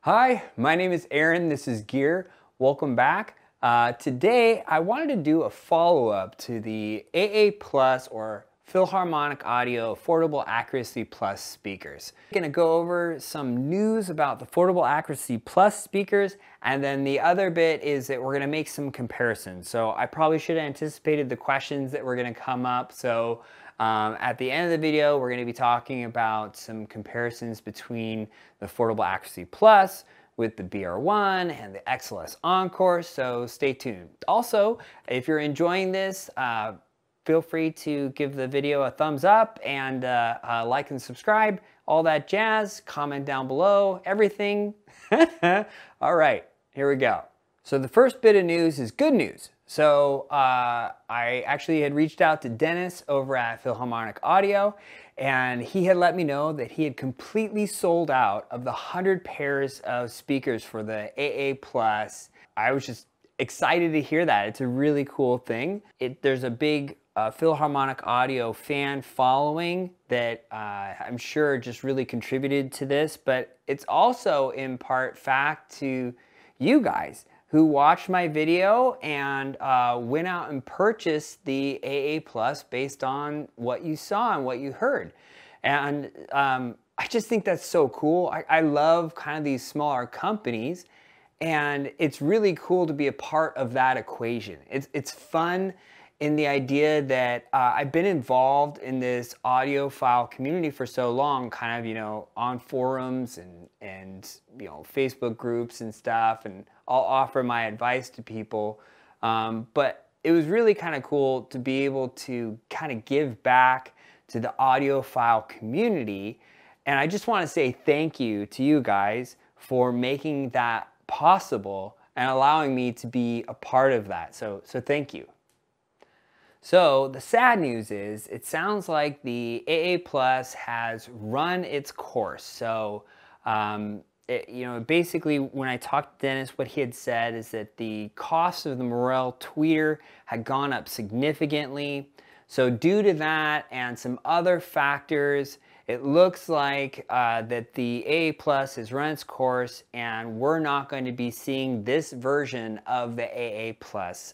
Hi, my name is Aaron. This is Gear. Welcome back. Today, I wanted to do a follow-up to the AA Plus or Philharmonic Audio Affordable Accuracy Plus speakers. I'm going to go over some news about the Affordable Accuracy Plus speakers, and then the other bit is that we're going to make some comparisons. So I probably should have anticipated the questions that were going to come up. So at the end of the video, we're going to be talking about some comparisons between the Affordable Accuracy Plus with the BR1 and the XLS Encores, so stay tuned. Also, if you're enjoying this, feel free to give the video a thumbs up and like and subscribe, all that jazz, comment down below, everything. All right, here we go. So the first bit of news is good news. So I actually had reached out to Dennis over at Philharmonic Audio, and he had let me know that he had completely sold out of the 100 pairs of speakers for the AA Plus. I was just excited to hear that. It's a really cool thing. There's a big Philharmonic Audio fan following that I'm sure just really contributed to this, but it's also in part fact to you guys who watched my video and went out and purchased the AA Plus based on what you saw and what you heard. And I just think that's so cool. I love kind of these smaller companies, and it's really cool to be a part of that equation. It's fun in the idea that I've been involved in this audiophile community for so long, kind of, you know, on forums and you know, Facebook groups and stuff, and I'll offer my advice to people. But it was really kind of cool to be able to kind of give back to the audiophile community. And I just want to say thank you to you guys for making that possible and allowing me to be a part of that. So thank you. So the sad news is it sounds like the AA Plus has run its course. So you know, basically when I talked to Dennis, what he had said is that the cost of the Morel tweeter had gone up significantly. So due to that and some other factors, it looks like that the AA Plus has run its course, and we're not going to be seeing this version of the AA Plus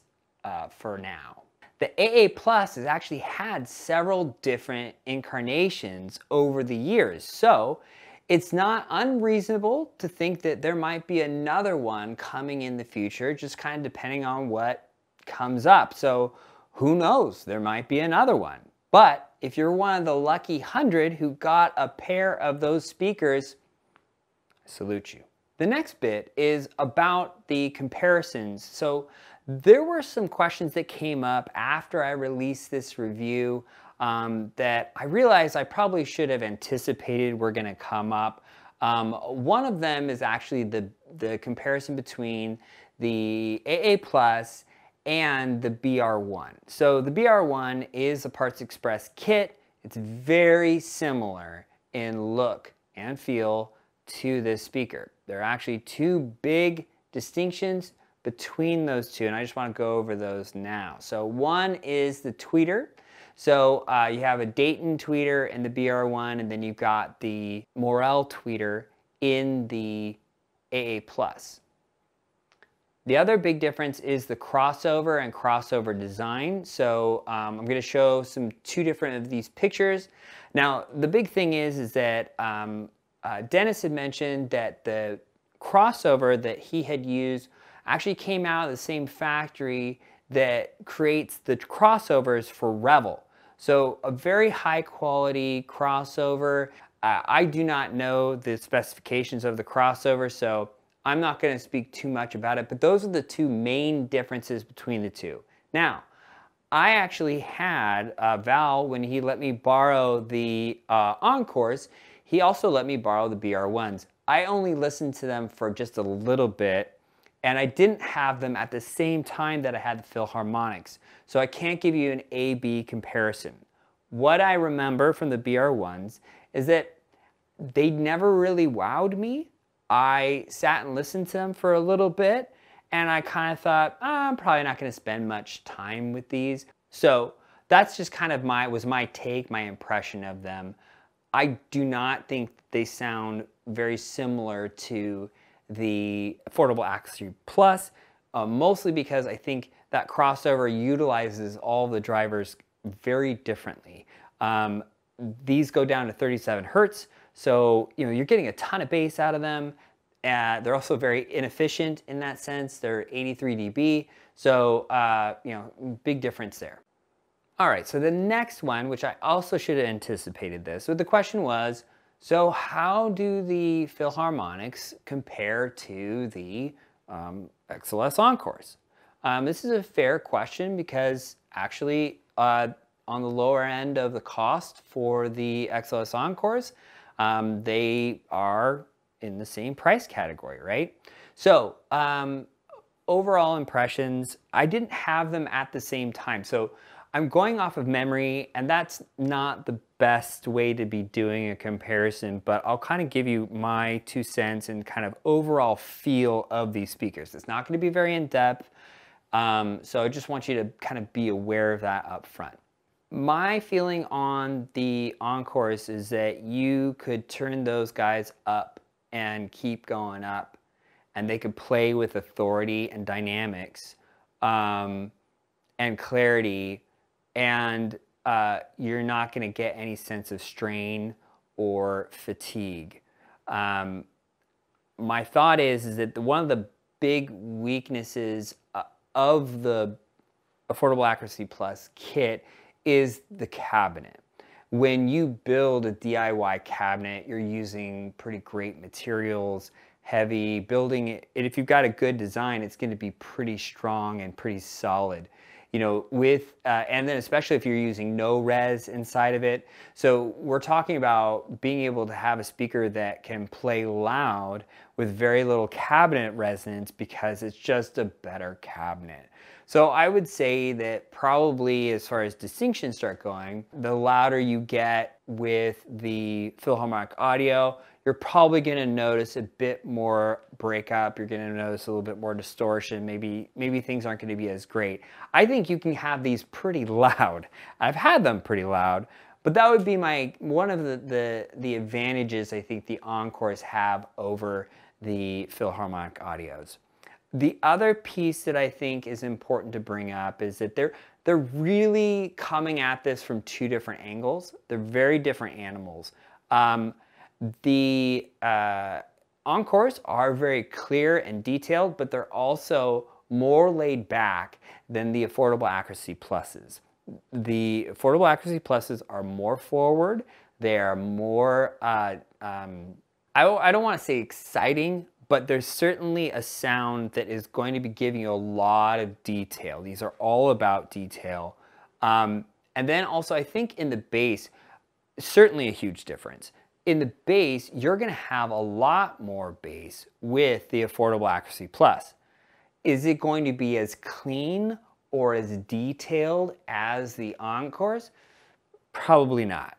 for now. The AA Plus has actually had several different incarnations over the years, so it's not unreasonable to think that there might be another one coming in the future, just kind of depending on what comes up. So who knows, there might be another one. But if you're one of the lucky 100 who got a pair of those speakers, I salute you. The next bit is about the comparisons. So there were some questions that came up after I released this review that I realized I probably should have anticipated were going to come up. One of them is actually the comparison between the AA Plus and the BR1. So the BR1 is a Parts Express kit. It's very similar in look and feel to this speaker. There are actually two big distinctions between those two, and I just want to go over those now. So one is the tweeter. So you have a Dayton tweeter in the BR1, and then you've got the Morel tweeter in the AA Plus. The other big difference is the crossover and crossover design. So I'm going to show two different of these pictures. Now the big thing is that Dennis had mentioned that the crossover that he had used actually came out of the same factory that creates the crossovers for Revel. So a very high quality crossover. I do not know the specifications of the crossover, so I'm not going to speak too much about it, but those are the two main differences between the two. Now, I actually had Val, when he let me borrow the Encores, he also let me borrow the BR1s. I only listened to them for just a little bit, and I didn't have them at the same time that I had the Philharmonics. So I can't give you an A-B comparison. What I remember from the BR1s is that they never really wowed me. I sat and listened to them for a little bit, and I kind of thought, I'm probably not going to spend much time with these. So that's just kind of was my take, my impression of them. I do not think they sound very similar to the Affordable Accuracy Plus, mostly because I think that crossover utilizes all the drivers very differently. These go down to 37 hertz, so you're getting a ton of bass out of them. They're also very inefficient in that sense. They're 83 dB, so big difference there. All right, so the next one, which I also should have anticipated this, so the question was, so how do the Philharmonics compare to the XLS Encores? This is a fair question because actually on the lower end of the cost for the XLS Encores, they are in the same price category, right? So overall impressions, I didn't have them at the same time. So I'm going off of memory, and that's not the best way to be doing a comparison, but I'll kind of give you my 2 cents and kind of overall feel of these speakers. It's not going to be very in-depth, so I just want you to kind of be aware of that up front. My feeling on the Encores is that you could turn those guys up and keep going up, and they could play with authority and dynamics and clarity, and you're not going to get any sense of strain or fatigue. My thought is that one of the big weaknesses of the Affordable Accuracy Plus kit is the cabinet. When you build a DIY cabinet, you're using pretty great materials, heavy, building it. If you've got a good design, it's going to be pretty strong and pretty solid. And then especially if you're using no res inside of it. So we're talking about being able to have a speaker that can play loud with very little cabinet resonance because it's just a better cabinet. So I would say that probably as far as distinctions start going, the louder you get with the Philharmonic audio, you're probably going to notice a bit more breakup. You're going to notice a little bit more distortion. Maybe things aren't going to be as great. I think you can have these pretty loud. I've had them pretty loud, but that would be one of the advantages I think the Encores have over the Philharmonic audios. The other piece that I think is important to bring up is that they're really coming at this from 2 different angles. They're very different animals. The Encores are very clear and detailed, but they're also more laid back than the Affordable Accuracy Pluses. The Affordable Accuracy Pluses are more forward. They are more, I don't want to say exciting, but there's certainly a sound that is going to be giving you a lot of detail. These are all about detail. And then also I think in the bass, certainly a huge difference. In the bass, you're going to have a lot more bass with the Affordable Accuracy Plus. Is it going to be as clean or as detailed as the Encores? Probably not.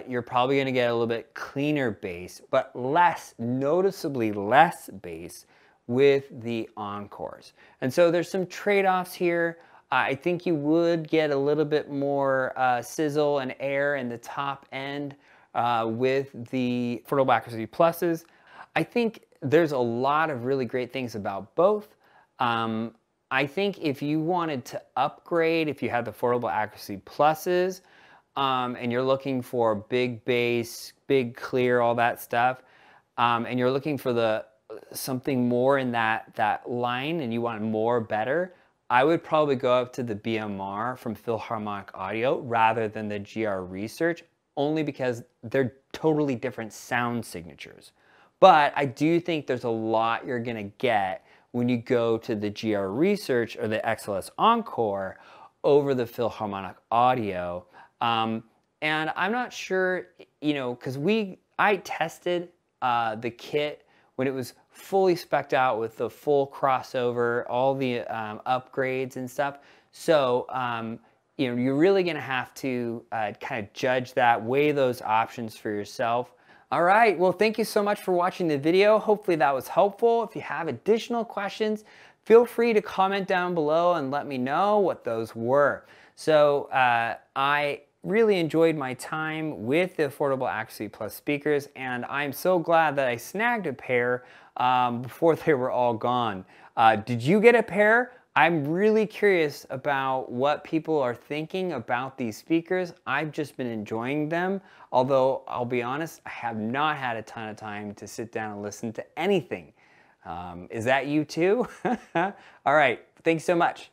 You're probably going to get a little bit cleaner bass, but noticeably less bass with the Encores. And so there's some trade-offs here. I think you would get a little bit more sizzle and air in the top end with the Affordable Accuracy Pluses. I think there's a lot of really great things about both. I think if you wanted to upgrade, if you had the Affordable Accuracy Pluses, and you're looking for big bass, big clear, all that stuff, and you're looking for something more in that line and you want more better, I would probably go up to the BMR from Philharmonic Audio rather than the GR Research, only because they're totally different sound signatures. But I do think there's a lot you're going to get when you go to the GR Research or the XLS Encore over the Philharmonic Audio. And I'm not sure, because I tested the kit when it was fully spec'd out with the full crossover, all the upgrades and stuff. So, you're really going to have to kind of judge that, weigh those options for yourself. All right, well, thank you so much for watching the video. Hopefully that was helpful. If you have additional questions, feel free to comment down below and let me know what those were. So I really enjoyed my time with the Affordable Accuracy Plus speakers, and I'm so glad that I snagged a pair before they were all gone. Did you get a pair? I'm really curious about what people are thinking about these speakers. I've just been enjoying them, although I'll be honest, I have not had a ton of time to sit down and listen to anything. Is that you too? All right, thanks so much.